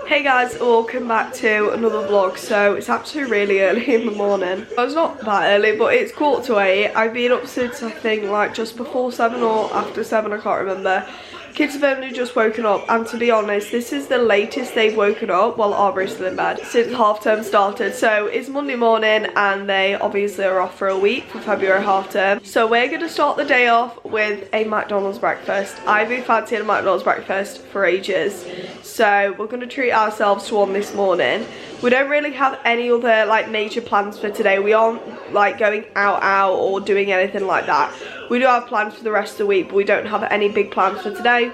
Hey guys, welcome back to another vlog. So it's actually really early in the morning. Well, it's not that early, but it's 8:15. I've been up since I think like just before 7 or after 7, I can't remember. Kids have only just woken up, and to be honest, this is the latest they've woken up, well, Aubrey's still in bed, since half term started. So it's Monday morning and they obviously are off for a week for February half term. So we're going to start the day off with a McDonald's breakfast. I've been fancying a McDonald's breakfast for ages, so we're going to treat ourselves to one this morning. We don't really have any other like major plans for today. We aren't like going out or doing anything like that. We do have plans for the rest of the week, but we don't have any big plans for today.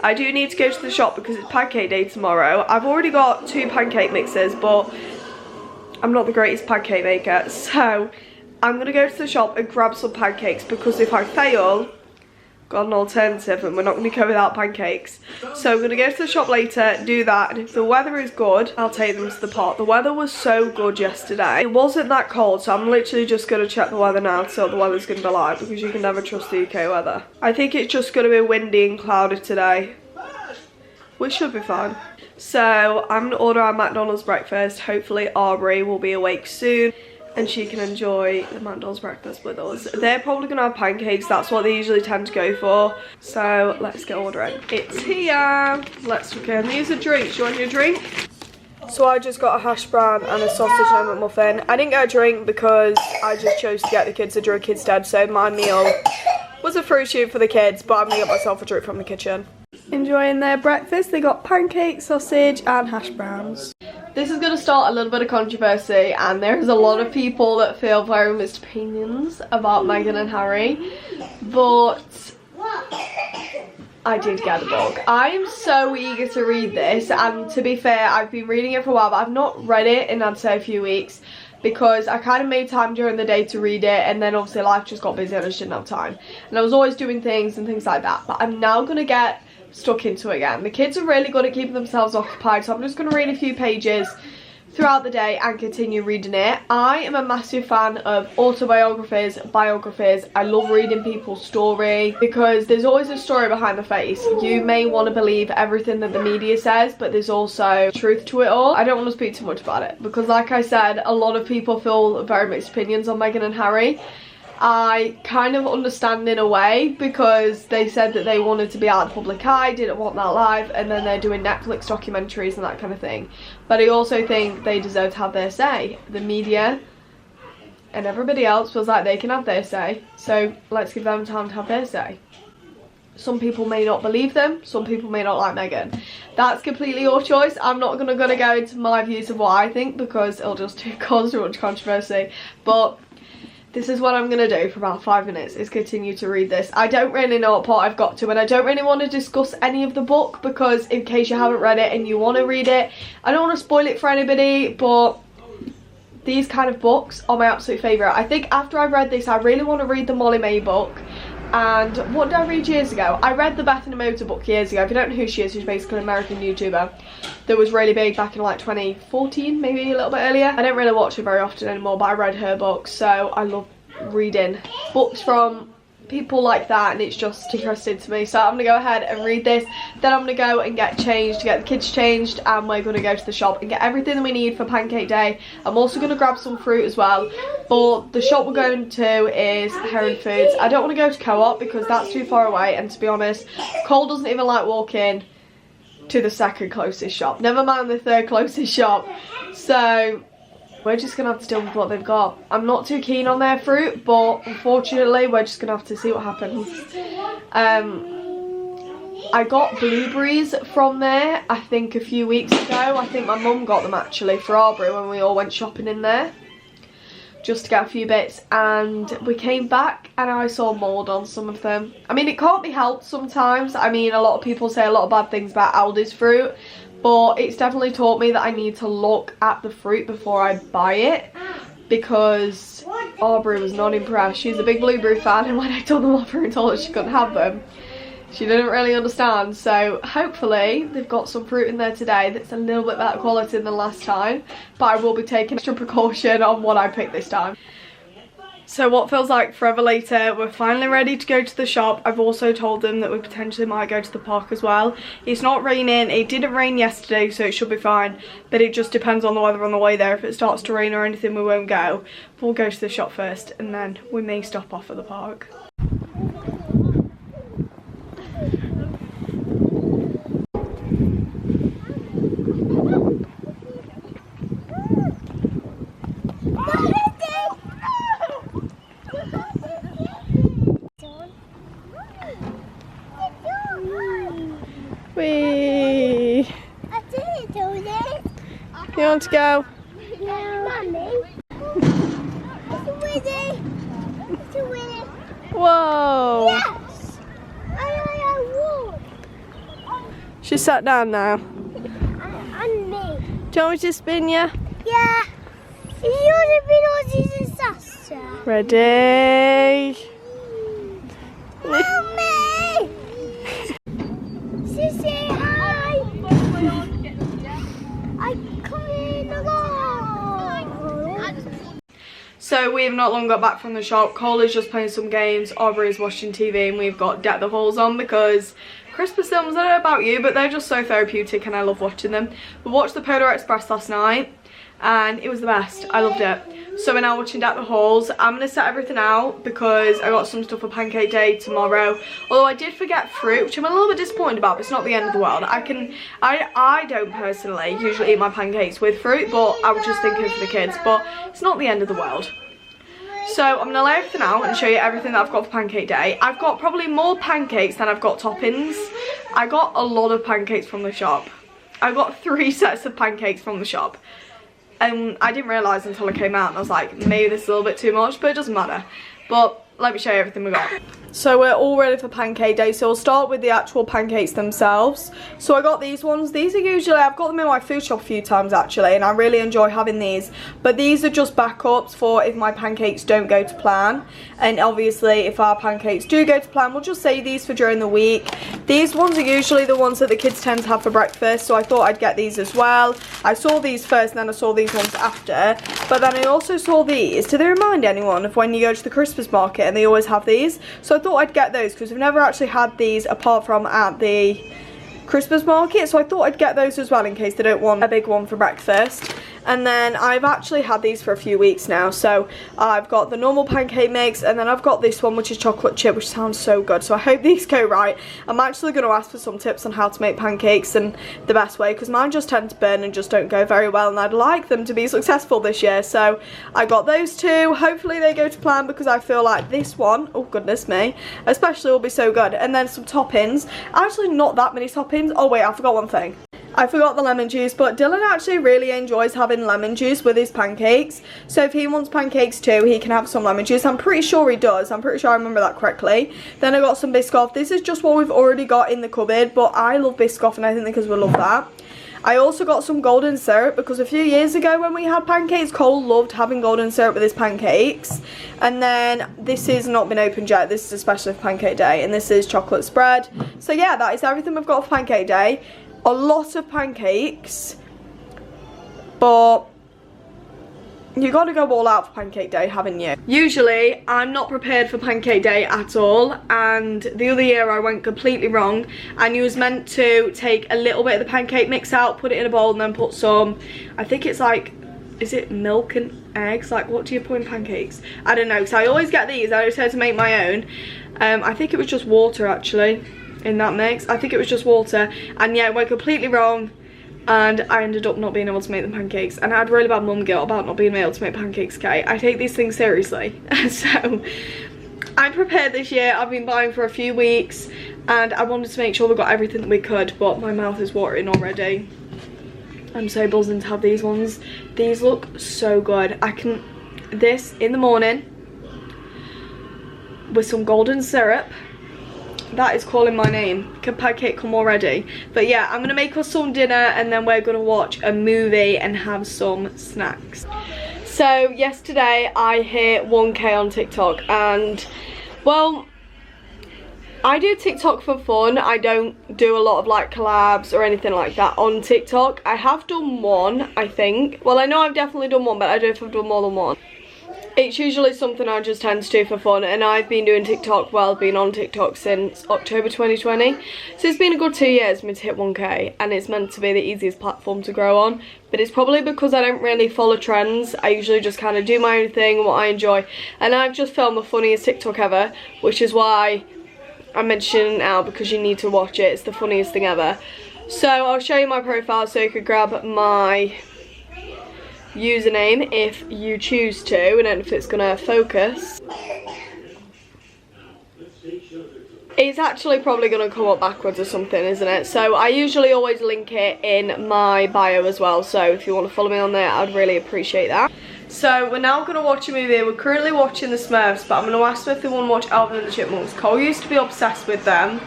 I do need to go to the shop because it's pancake day tomorrow. I've already got 2 pancake mixers, but I'm not the greatest pancake maker. So I'm going to go to the shop and grab some pancakes, because if I fail, got an alternative and we're not going to go without pancakes. So I'm going to go to the shop later, do that, and if the weather is good, I'll take them to the park. The weather was so good yesterday. It wasn't that cold, so I'm literally just going to check the weather now to see what the weather's going to be like, because you can never trust the UK weather. I think it's just going to be windy and cloudy today, which should be fine. So I'm going to order our McDonald's breakfast. Hopefully Aubrey will be awake soon and she can enjoy the McDonald's breakfast with us. They're probably gonna have pancakes, that's what they usually tend to go for. So let's get ordering. It's here. Let's begin. These are drinks. You want your drink? So I just got a hash brown and a sausage and muffin. I didn't get a drink because I just chose to get the kids a drink instead. So my meal was a fruit shoot for the kids, but I'm gonna get myself a drink from the kitchen. Enjoying their breakfast. They got pancakes, sausage and hash browns. This is going to start a little bit of controversy, and there's a lot of people that feel very mixed opinions about Meghan and Harry, but I did get the book. I am so eager to read this, and to be fair, I've been reading it for a while, but I've not read it in, I'd say, a few weeks, because I kind of made time during the day to read it, and then obviously life just got busy and I just didn't have time, and I was always doing things and things like that. But I'm now going to get stuck into it again. The kids are really good at keeping themselves occupied, so I'm just going to read a few pages throughout the day and continue reading it. I am a massive fan of autobiographies, biographies. I love reading people's story because there's always a story behind the face. You may want to believe everything that the media says, but there's also truth to it all. I don't want to speak too much about it because, like I said, a lot of people feel very mixed opinions on Meghan and Harry. I kind of understand in a way, because they said that they wanted to be out of the public eye, didn't want that live, and then they're doing Netflix documentaries and that kind of thing. But I also think they deserve to have their say. The media and everybody else feels like they can have their say, so let's give them time to have their say. Some people may not believe them, some people may not like Meghan. That's completely your choice. I'm not gonna go into my views of what I think, because it'll just cause too much controversy. But this is what I'm going to do for about 5 minutes, is continue to read this. I don't really know what part I've got to, and I don't really want to discuss any of the book, because in case you haven't read it and you want to read it, I don't want to spoil it for anybody, but these kind of books are my absolute favourite. I think after I read this, I really want to read the Molly May book. And what did I read years ago? I read the Bethany Motor book years ago. If you don't know who she is, she's basically an American YouTuber that was really big back in like 2014, maybe a little bit earlier. I don't really watch her very often anymore, but I read her book, so I love reading books from people like that, and it's just interesting to me. So I'm gonna go ahead and read this, then I'm gonna go and get changed, get the kids changed, and we're gonna go to the shop and get everything that we need for pancake day. I'm also gonna grab some fruit as well, but the shop we're going to is Heron Foods. I don't want to go to Co-op because that's too far away, and to be honest, Cole doesn't even like walking to the second closest shop, never mind the third closest shop. So we're just going to have to deal with what they've got. I'm not too keen on their fruit, but unfortunately we're just going to have to see what happens. I got blueberries from there, I think a few weeks ago. I think my mum got them actually for Aubrey when we all went shopping in there, just to get a few bits, and we came back and I saw mould on some of them. I mean, it can't be helped sometimes. I mean, a lot of people say a lot of bad things about Aldi's fruit, but it's definitely taught me that I need to look at the fruit before I buy it, because Aubrey was not impressed. She's a big blueberry fan, and when I told them off her and told her she couldn't have them, she didn't really understand. So hopefully they've got some fruit in there today that's a little bit better quality than last time, but I will be taking extra precaution on what I pick this time. So what feels like forever later, we're finally ready to go to the shop. I've also told them that we potentially might go to the park as well. It's not raining. It didn't rain yesterday, so it should be fine. But it just depends on the weather on the way there. If it starts to rain or anything, we won't go. But we'll go to the shop first, and then we may stop off at the park. Whee! I didn't do this. You want to go? No. Mummy. It's a winnie. It's a winnie. Whoa! Yes! I won. She's sat down now. And me. Do you want me to spin you? Yeah. You've been on this disaster. Ready? Mummy! Say hi. I'm coming along. So we have not long got back from the shop. Cole is just playing some games, Aubrey is watching TV, and we've got Deck the Halls on because Christmas films, I don't know about you, but they're just so therapeutic and I love watching them. We watched the Polar Express last night and it was the best. I loved it. So we're now watching Deck the Halls. I'm going to set everything out because I got some stuff for Pancake Day tomorrow. Although I did forget fruit, which I'm a little bit disappointed about, but it's not the end of the world. I don't personally usually eat my pancakes with fruit, but I was just thinking for the kids, but it's not the end of the world. So I'm going to lay everything out and show you everything that I've got for Pancake Day. I've got probably more pancakes than I've got toppings. I got a lot of pancakes from the shop. I got 3 sets of pancakes from the shop. And I didn't realise until I came out and I was like, maybe this is a little bit too much, but it doesn't matter. But let me show you everything we got. So we're all ready for Pancake Day. So we'll start with the actual pancakes themselves. So I got these ones. These are usually, I've got them in my food shop a few times actually, and I really enjoy having these. But these are just backups for if my pancakes don't go to plan. And obviously if our pancakes do go to plan, we'll just save these for during the week. These ones are usually the ones that the kids tend to have for breakfast, so I thought I'd get these as well. I saw these first and then I saw these ones after. But then I also saw these. Do they remind anyone of when you go to the Christmas market and they always have these? So I thought I'd get those because we've never actually had these apart from at the Christmas market, so I thought I'd get those as well in case they don't want a big one for breakfast. And then I've actually had these for a few weeks now, so I've got the normal pancake mix and then I've got this one which is chocolate chip, which sounds so good, so I hope these go right. I'm actually going to ask for some tips on how to make pancakes and the best way, because mine just tend to burn and just don't go very well, and I'd like them to be successful this year. So I got those 2. Hopefully they go to plan because I feel like this one, oh goodness me, especially will be so good. And then some toppings, actually not that many toppings. Oh wait, I forgot one thing. I forgot the lemon juice, but Dylan actually really enjoys having lemon juice with his pancakes. So if he wants pancakes too, he can have some lemon juice. I'm pretty sure he does. I'm pretty sure I remember that correctly. Then I got some Biscoff. This is just what we've already got in the cupboard, but I love Biscoff and I think the kids will love that. I also got some golden syrup because a few years ago when we had pancakes, Cole loved having golden syrup with his pancakes. And then this has not been opened yet. This is especially for Pancake Day, and this is chocolate spread. So yeah, that is everything we've got for Pancake Day. A lot of pancakes, but you got to go all out for Pancake Day, haven't you? Usually I'm not prepared for Pancake Day at all, and the other year I went completely wrong, and you was meant to take a little bit of the pancake mix out, put it in a bowl, and then put some, I think it's like, is it milk and eggs? Like, what do you put in pancakes? I don't know, because I always get these. I decided to make my own. I think it was just water actually in that mix. I think it was just water, and yeah, it went completely wrong and I ended up not being able to make the pancakes, and I had really bad mum guilt about not being able to make pancakes. Okay, I take these things seriously. So I'm prepared this year. I've been buying for a few weeks and I wanted to make sure we got everything that we could, but my mouth is watering already. I'm so buzzing to have these ones. These look so good. I can, this in the morning with some golden syrup. That is calling my name. Can pancake come already? But yeah, I'm gonna make us some dinner and then we're gonna watch a movie and have some snacks. So yesterday I hit 1K on TikTok, and well, I do TikTok for fun. I don't do a lot of like collabs or anything like that on TikTok. I have done one, I think. Well, I know I've definitely done one, but I don't know if I've done more than one. It's usually something I just tend to do for fun, and I've been doing TikTok, well, been on TikTok since October 2020. So it's been a good 2 years for me to hit 1k, and it's meant to be the easiest platform to grow on. But it's probably because I don't really follow trends. I usually just kind of do my own thing, what I enjoy. And I've just filmed the funniest TikTok ever, which is why I'm mentioning it now, because you need to watch it. It's the funniest thing ever. So I'll show you my profile so you could grab my username if you choose to. I don't know if it's gonna focus. It's actually probably gonna come up backwards or something, isn't it? So I usually always link it in my bio as well, so if you want to follow me on there, I'd really appreciate that. So we're now going to watch a movie. We're currently watching The Smurfs, but I'm going to ask them if they want to watch Alvin and the Chipmunks. Cole used to be obsessed with them,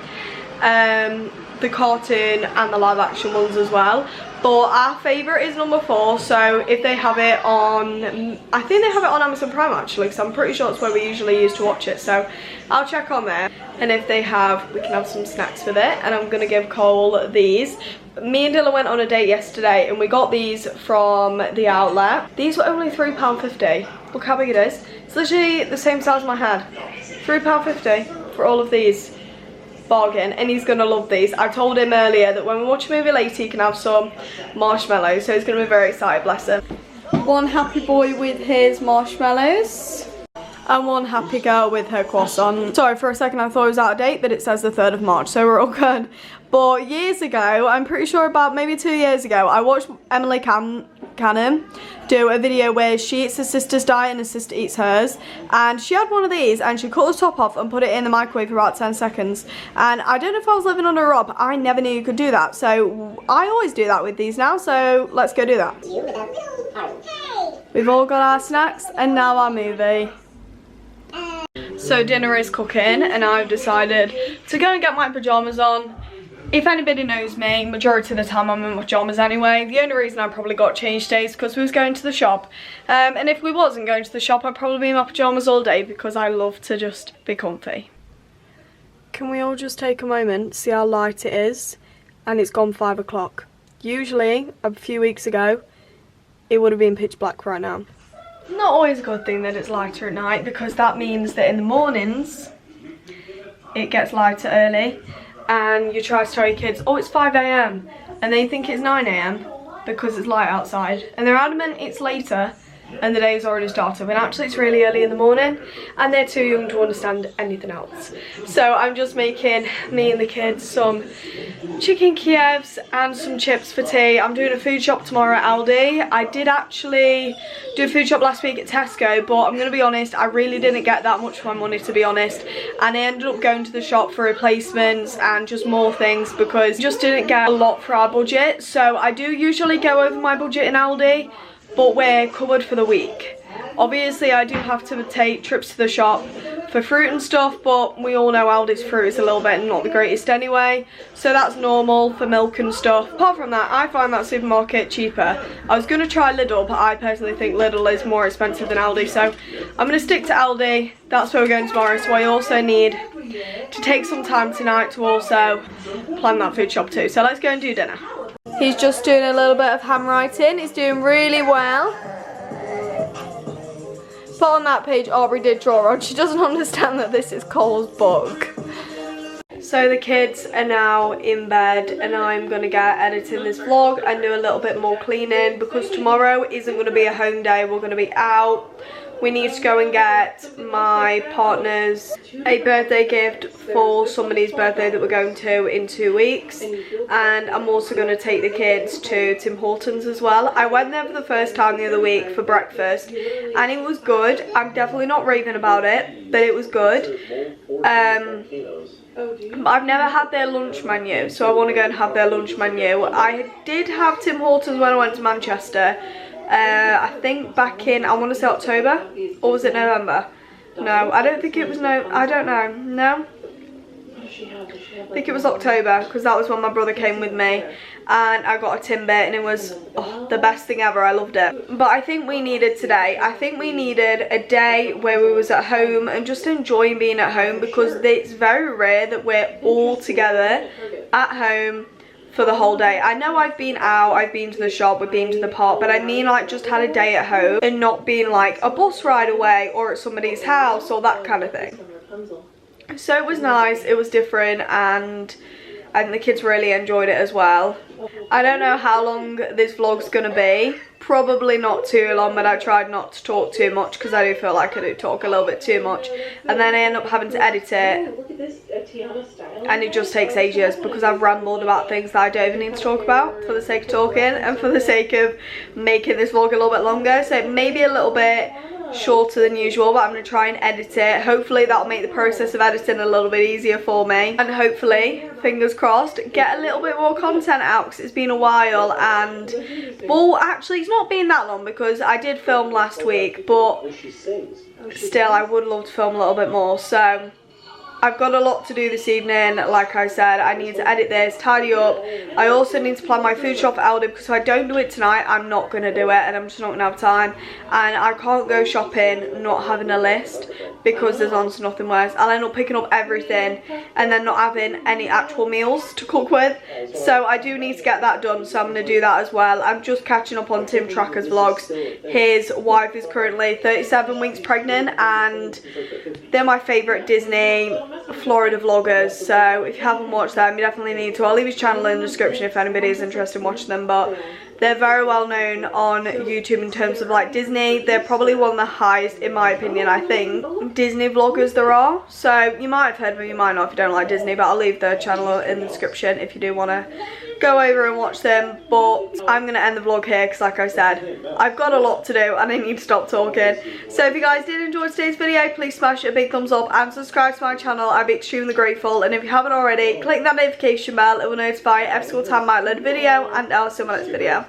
the cartoon and the live action ones as well. But our favourite is number 4, so if they have it on, I think they have it on Amazon Prime actually, because I'm pretty sure it's where we usually used to watch it, so I'll check on there. And if they have, we can have some snacks with it, and I'm going to give Cole these. Me and Dilla went on a date yesterday and we got these from the outlet. These were only £3.50. Look how big it is. It's literally the same size as my head. £3.50 for all of these. Bargain, and he's gonna love these. I told him earlier that when we watch a movie later he can have some marshmallows, so he's gonna be very excited, bless him. One happy boy with his marshmallows and one happy girl with her croissant. Sorry, for a second I thought it was out of date, but it says the 3rd of March, so we're all good. But years ago, I'm pretty sure about maybe 2 years ago, I watched Emily Cannon do a video where she eats her sister's diet and her sister eats hers, and she had one of these and she cut the top off and put it in the microwave for about 10 seconds, and I don't know if I was living under a rock, but I never knew you could do that, so I always do that with these now, so let's go do that. We've all got our snacks and now our movie. So dinner is cooking and I've decided to go and get my pyjamas on. If anybody knows me, majority of the time I'm in my pyjamas anyway. The only reason I probably got changed days because we was going to the shop. And if we wasn't going to the shop, I'd probably be in my pyjamas all day because I love to just be comfy. Can we all just take a moment, see how light it is? And it's gone 5 o'clock. Usually, a few weeks ago, it would have been pitch black right now. Not always a good thing that it's lighter at night, because that means that in the mornings, it gets lighter early. And you try to tell your kids, oh, it's 5 AM, and they think it's 9 AM because it's light outside, and they're adamant it's later and the day's already started, when actually it's really early in the morning and they're too young to understand anything else. So I'm just making me and the kids some chicken Kievs and some chips for tea. I'm doing a food shop tomorrow at Aldi. I did actually do a food shop last week at Tesco, but I'm going to be honest, I really didn't get that much for my money, to be honest, and I ended up going to the shop for replacements and just more things because I just didn't get a lot for our budget. So I do usually go over my budget in Aldi, but we're covered for the week. Obviously I do have to take trips to the shop for fruit and stuff, but we all know Aldi's fruit is a little bit not the greatest anyway, so that's normal for milk and stuff. Apart from that, I find that supermarket cheaper. I was going to try Lidl, but I personally think Lidl is more expensive than Aldi, so I'm going to stick to Aldi. That's where we're going tomorrow, so I also need to take some time tonight to also plan that food shop too. So let's go and do dinner. He's just doing a little bit of handwriting. He's doing really well. Put on that page Aubrey did draw on. She doesn't understand that this is Cole's book. So the kids are now in bed and I'm going to get editing this vlog and do a little bit more cleaning because tomorrow isn't going to be a home day. We're going to be out. We need to go and get my partner's a birthday gift for somebody's birthday that we're going to in 2 weeks, and I'm also going to take the kids to Tim Hortons as well. I went there for the first time the other week for breakfast and it was good. I'm definitely not raving about it, but it was good. I've never had their lunch menu, so I want to go and have their lunch menu. I did have Tim Hortons when I went to Manchester. I think back in, I want to say October, or was it November? No, I don't think it was, I don't know, no? I think it was October, because that was when my brother came with me, and I got a Timbit, and it was the best thing ever. I loved it. But I think we needed today, I think we needed a day where we was at home and just enjoying being at home, because it's very rare that we're all together at home for the whole day. I know I've been out, I've been to the shop, we've been to the park, but I mean like just had a day at home and not being like a bus ride away or at somebody's house or that kind of thing. So it was nice, it was different, and the kids really enjoyed it as well. I don't know how long this vlog's gonna be. Probably not too long, but I tried not to talk too much because I do feel like I do talk a little bit too much, and then I end up having to edit it, and it just takes ages because I've rambled about things that I don't even need to talk about for the sake of talking and for the sake of making this vlog a little bit longer. So it may be a little bit shorter than usual, but I'm going to try and edit it. Hopefully that'll make the process of editing a little bit easier for me, and hopefully, fingers crossed, get a little bit more content out because it's been a while. And well, actually it's not been that long because I did film last week, but still I would love to film a little bit more. So I've got a lot to do this evening. Like I said, I need to edit this, tidy up. I also need to plan my food shop for Aldi because if I don't do it tonight, I'm not going to do it, and I'm just not going to have time. And I can't go shopping not having a list because there's honestly nothing worse. I'll end up picking up everything and then not having any actual meals to cook with. So I do need to get that done, so I'm going to do that as well. I'm just catching up on Tim Tracker's vlogs. His wife is currently 37 weeks pregnant, and they're my favourite Disney Florida vloggers, so if you haven't watched them, you definitely need to. I'll leave his channel in the description if anybody is interested in watching them, but they're very well known on YouTube in terms of like Disney. They're probably one of the highest, in my opinion, I think, Disney vloggers there are. So you might have heard of them, you might not if you don't like Disney, but I'll leave their channel in the description if you do want to go over and watch them. But I'm going to end the vlog here because like I said, I've got a lot to do and I need to stop talking. So if you guys did enjoy today's video, please smash a big thumbs up and subscribe to my channel. I'd be extremely grateful. And if you haven't already, click that notification bell. It will notify every single time I upload a video, and I'll see you in my next video.